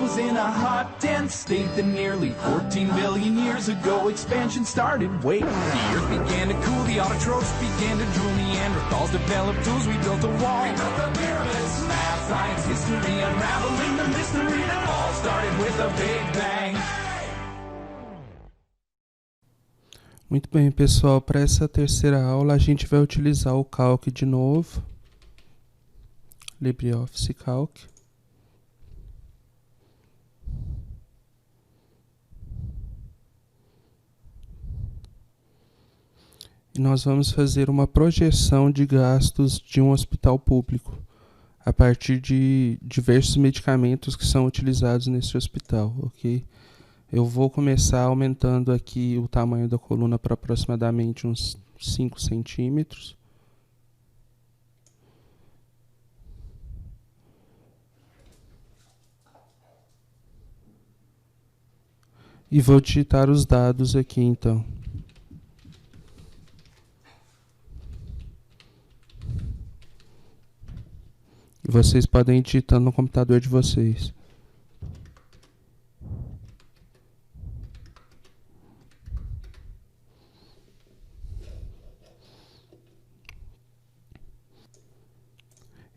was in a hot, dense state that nearly 14 billion years ago expansion started. Wait, the earth began to cool, the autotrophs began to drool, Neanderthals developed tools, we built a wall. We built the pyramids, math, science, history, unraveling the mystery that all started with a Big Bang. Muito bem, pessoal, para essa terceira aula a gente vai utilizar o Calc de novo, LibreOffice Calc. E nós vamos fazer uma projeção de gastos de um hospital público, a partir de diversos medicamentos que são utilizados nesse hospital, ok? Eu vou começar aumentando aqui o tamanho da coluna para aproximadamente uns 5 centímetros. E vou digitar os dados aqui, então. Vocês podem ir digitando no computador de vocês.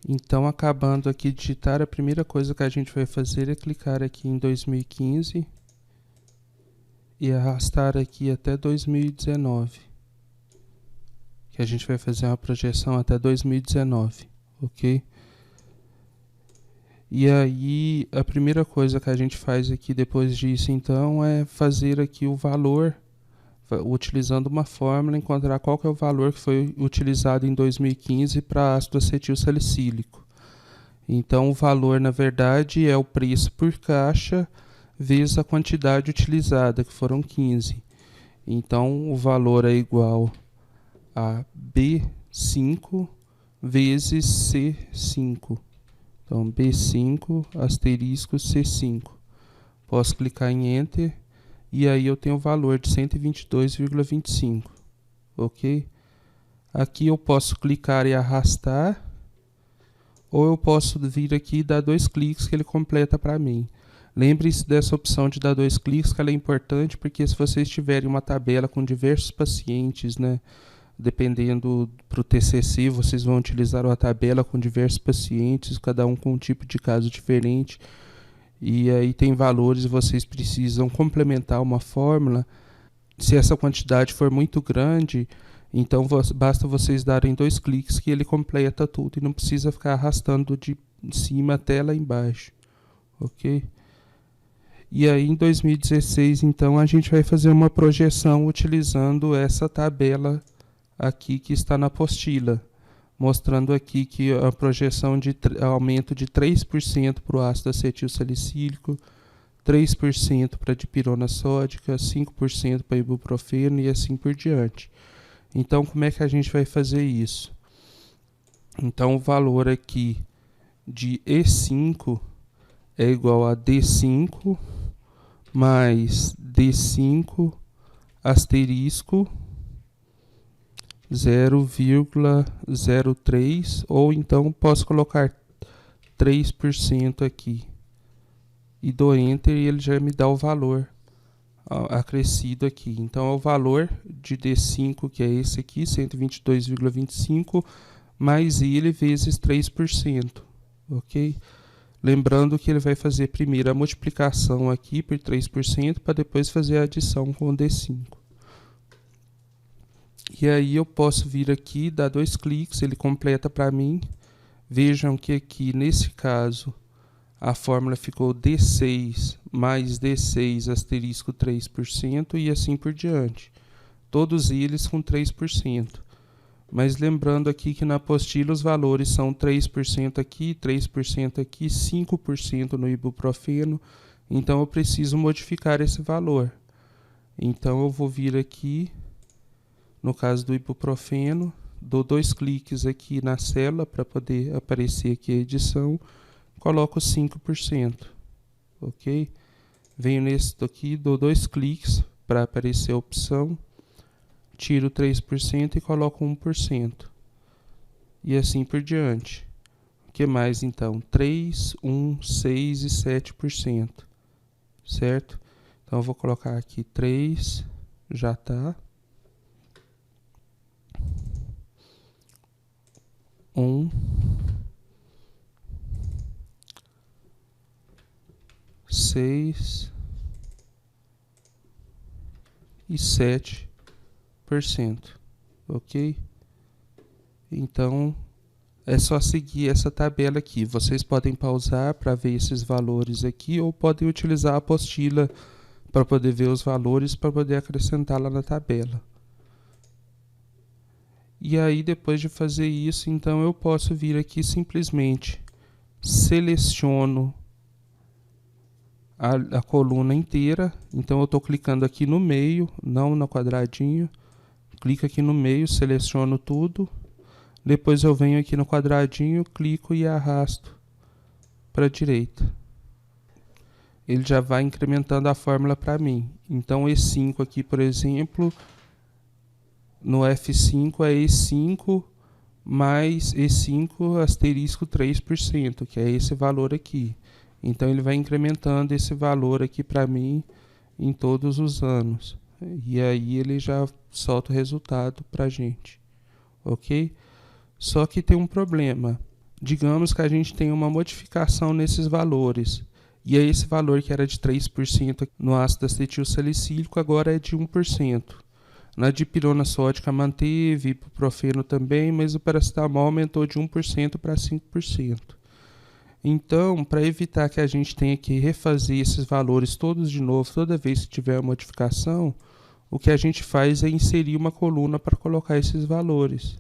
Então, acabando aqui de digitar, a primeira coisa que a gente vai fazer é clicar aqui em 2015 e arrastar aqui até 2019. Que a gente vai fazer uma projeção até 2019, ok? E aí, a primeira coisa que a gente faz aqui depois disso, então, é fazer aqui o valor, utilizando uma fórmula, encontrar qual que é o valor que foi utilizado em 2015 para ácido acetil salicílico. Então, o valor, na verdade, é o preço por caixa vezes a quantidade utilizada, que foram 15. Então, o valor é igual a B5 vezes C5. Então, B5 asterisco C5. Posso clicar em Enter e aí eu tenho o valor de 122,25. Ok? Aqui eu posso clicar e arrastar, ou eu posso vir aqui e dar 2 cliques que ele completa para mim. Lembre-se dessa opção de dar 2 cliques, que ela é importante, porque se vocês tiverem uma tabela com diversos pacientes, né? Dependendo para o TCC, vocês vão utilizar uma tabela com diversos pacientes, cada um com um tipo de caso diferente. E aí tem valores e vocês precisam complementar uma fórmula. Se essa quantidade for muito grande, então basta vocês darem 2 cliques que ele completa tudo e não precisa ficar arrastando de cima até lá embaixo. Ok? E aí em 2016, então, a gente vai fazer uma projeção utilizando essa tabela aqui que está na apostila, mostrando aqui que a projeção de aumento de 3% para o ácido acetil salicílico, 3% para a dipirona sódica, 5% para ibuprofeno e assim por diante. Então, como é que a gente vai fazer isso? Então, o valor aqui de E5 é igual a D5 mais D5 asterisco 0,03, ou então posso colocar 3% aqui e dou Enter e ele já me dá o valor acrescido aqui. Então é o valor de D5, que é esse aqui, 122,25, mais ele vezes 3%, ok? Lembrando que ele vai fazer primeiro a multiplicação aqui por 3% para depois fazer a adição com o D5. E aí eu posso vir aqui, dar 2 cliques, ele completa para mim. Vejam que aqui, nesse caso, a fórmula ficou D6 mais D6 asterisco 3% e assim por diante. Todos eles com 3%. Mas lembrando aqui que na apostila os valores são 3% aqui, 3% aqui, 5% no ibuprofeno. Então eu preciso modificar esse valor. Então eu vou vir aqui, no caso do ibuprofeno, dou 2 cliques aqui na célula para poder aparecer aqui a edição, coloco 5%, ok? Venho nesse daqui, dou 2 cliques para aparecer a opção, tiro 3% e coloco 1%, e assim por diante, que mais então? 3, 1, 6 e 7%, certo? Então eu vou colocar aqui 3, já tá. 1, 6 e 7%, ok? Então é só seguir essa tabela aqui. Vocês podem pausar para ver esses valores aqui ou podem utilizar a apostila para poder ver os valores, para poder acrescentar lá na tabela. E aí, depois de fazer isso, então eu posso vir aqui simplesmente seleciono a coluna inteira. Então eu estou clicando aqui no meio, não no quadradinho. Clico aqui no meio, seleciono tudo. Depois eu venho aqui no quadradinho, clico e arrasto para a direita. Ele já vai incrementando a fórmula para mim. Então E5 aqui, por exemplo, no F5 é E5 mais E5 asterisco 3%, que é esse valor aqui. Então ele vai incrementando esse valor aqui para mim em todos os anos. E aí ele já solta o resultado para a gente. Ok? Só que tem um problema. Digamos que a gente tem uma modificação nesses valores. E aí esse valor que era de 3% no ácido acetil salicílico agora é de 1%. Na dipirona sódica manteve, ibuprofeno também, mas o paracetamol aumentou de 1% para 5%. Então, para evitar que a gente tenha que refazer esses valores todos de novo, toda vez que tiver uma modificação, o que a gente faz é inserir uma coluna para colocar esses valores.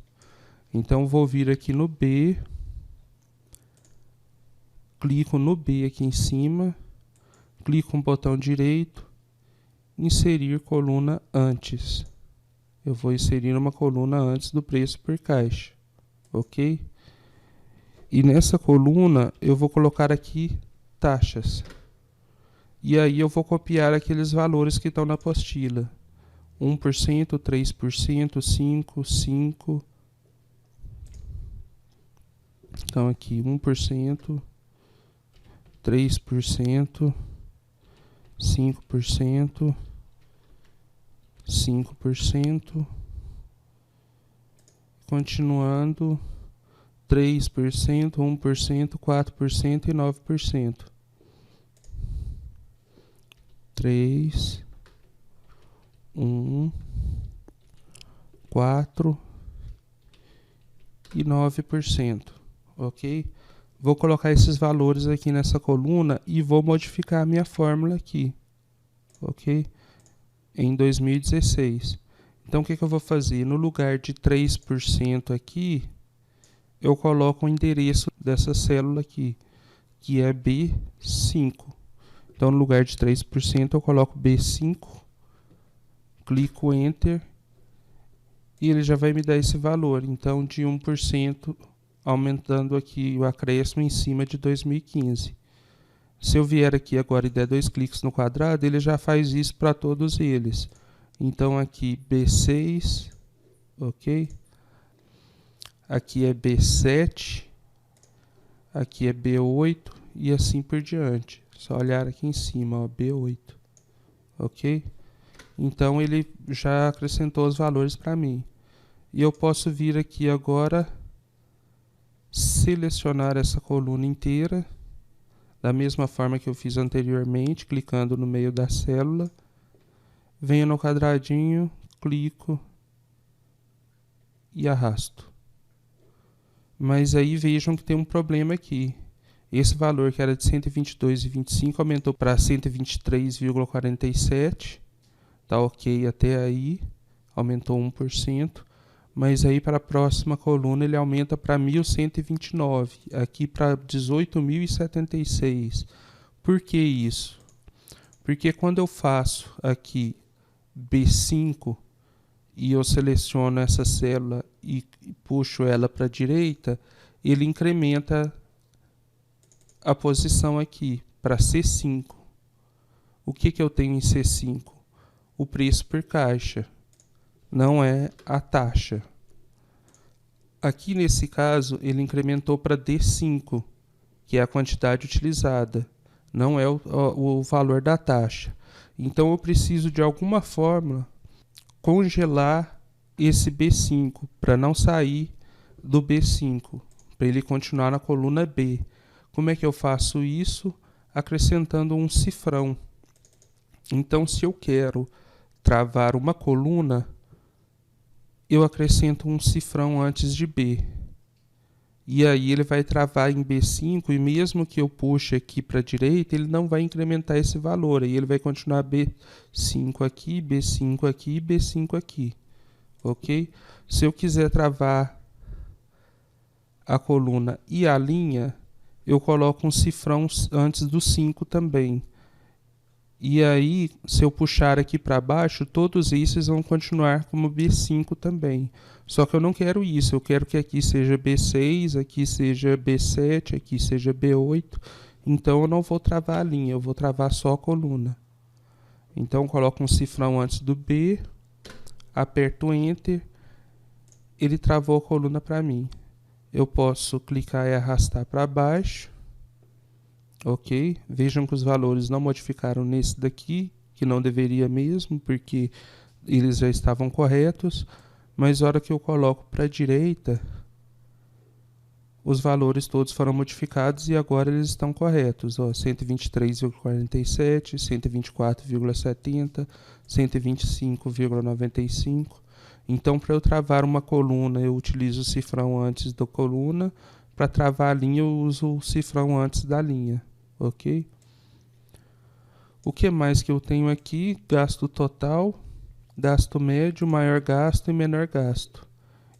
Então, vou vir aqui no B, clico no B aqui em cima, clico no botão direito, inserir coluna antes. Eu vou inserir uma coluna antes do preço por caixa, ok? E nessa coluna eu vou colocar aqui taxas. E aí eu vou copiar aqueles valores que estão na apostila. 1%, 3%, 5%, 5%. Então aqui 1%, 3%, 5%, 5%, continuando 3%, 1%, 4% e 9%. 3, 1, 4 e 9%, ok? Vou colocar esses valores aqui nessa coluna e vou modificar a minha fórmula aqui, ok? Em 2016. Então, o que eu vou fazer? No lugar de 3% aqui, eu coloco o endereço dessa célula aqui, que é B5. Então, no lugar de 3%, eu coloco B5, clico Enter, e ele já vai me dar esse valor. Então, de 1%, aumentando aqui o acréscimo em cima de 2015. Se eu vier aqui agora e der 2 cliques no quadrado, ele já faz isso para todos eles. Então, aqui B6, ok? Aqui é B7, aqui é B8 e assim por diante. Só olhar aqui em cima, ó, B8, ok? Então ele já acrescentou os valores para mim. E eu posso vir aqui agora, selecionar essa coluna inteira, da mesma forma que eu fiz anteriormente, clicando no meio da célula. Venho no quadradinho, clico e arrasto. Mas aí vejam que tem um problema aqui. Esse valor que era de 122,25 aumentou para 123,47. Tá ok até aí. Aumentou 1%. Mas aí para a próxima coluna ele aumenta para 1.129. Aqui para 18.076. Por que isso? Porque quando eu faço aqui B5 e eu seleciono essa célula e puxo ela para a direita, ele incrementa a posição aqui para C5. O que eu tenho em C5? O preço por caixa, não é a taxa. Aqui nesse caso, ele incrementou para D5, que é a quantidade utilizada, não é o valor da taxa. Então eu preciso de alguma forma congelar esse B5 para não sair do B5, para ele continuar na coluna B. Como é que eu faço isso? Acrescentando um cifrão. Então, se eu quero travar uma coluna, eu acrescento um cifrão antes de B. E aí ele vai travar em B5, e mesmo que eu puxe aqui para a direita, ele não vai incrementar esse valor. Aí ele vai continuar B5 aqui, B5 aqui, B5 aqui. Ok? Se eu quiser travar a coluna e a linha, eu coloco um cifrão antes do 5 também. E aí, se eu puxar aqui para baixo, todos esses vão continuar como B5 também. Só que eu não quero isso, eu quero que aqui seja B6, aqui seja B7, aqui seja B8. Então eu não vou travar a linha, eu vou travar só a coluna. Então eu coloco um cifrão antes do B, aperto Enter, ele travou a coluna para mim. Eu posso clicar e arrastar para baixo. Ok? Vejam que os valores não modificaram nesse daqui, que não deveria mesmo, porque eles já estavam corretos. Mas na hora que eu coloco para a direita, os valores todos foram modificados e agora eles estão corretos. 123,47, 124,70, 125,95. Então, para eu travar uma coluna, eu utilizo o cifrão antes da coluna. Para travar a linha, eu uso o cifrão antes da linha. Ok? O que mais que eu tenho aqui? Gasto total, gasto médio, maior gasto e menor gasto.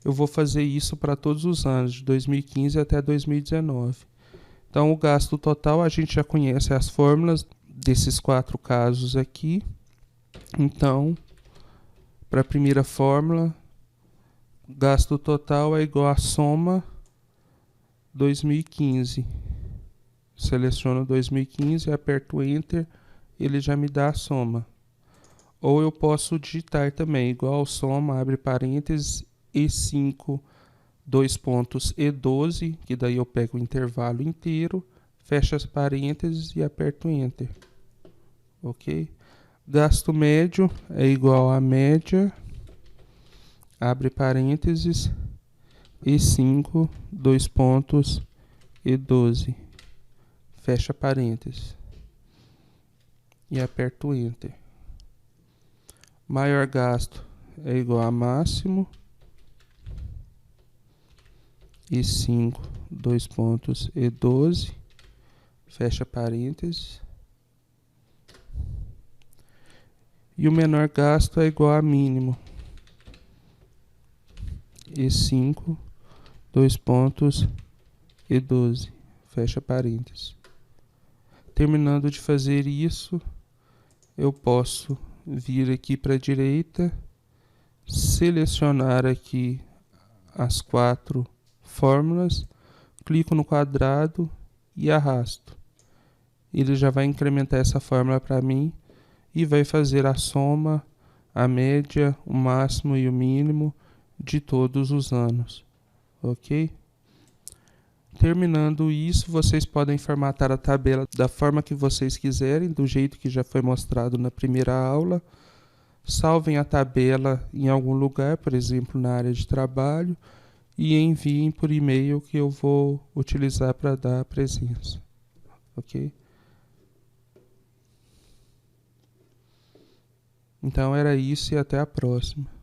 Eu vou fazer isso para todos os anos, de 2015 até 2019. Então, o gasto total, a gente já conhece as fórmulas desses 4 casos aqui. Então, para a primeira fórmula, gasto total é igual a soma 2015. Seleciono 2015, aperto Enter, ele já me dá a soma. Ou eu posso digitar também, igual soma, abre parênteses, E5, 2 pontos, E12, que daí eu pego o intervalo inteiro, fecho as parênteses e aperto Enter. Ok? Gasto médio é igual a média, abre parênteses, E5, 2 pontos, E12. Fecha parênteses. E aperto Enter. Maior gasto é igual a máximo. E5, 2 pontos, E12. Fecha parênteses. E o menor gasto é igual a mínimo. E5, 2 pontos, E12. Fecha parênteses. Terminando de fazer isso, eu posso vir aqui para a direita, selecionar aqui as 4 fórmulas, clico no quadrado e arrasto. Ele já vai incrementar essa fórmula para mim e vai fazer a soma, a média, o máximo e o mínimo de todos os anos. Ok? Terminando isso, vocês podem formatar a tabela da forma que vocês quiserem, do jeito que já foi mostrado na primeira aula. Salvem a tabela em algum lugar, por exemplo, na área de trabalho, e enviem por e-mail que eu vou utilizar para dar a presença. Ok? Então era isso e até a próxima.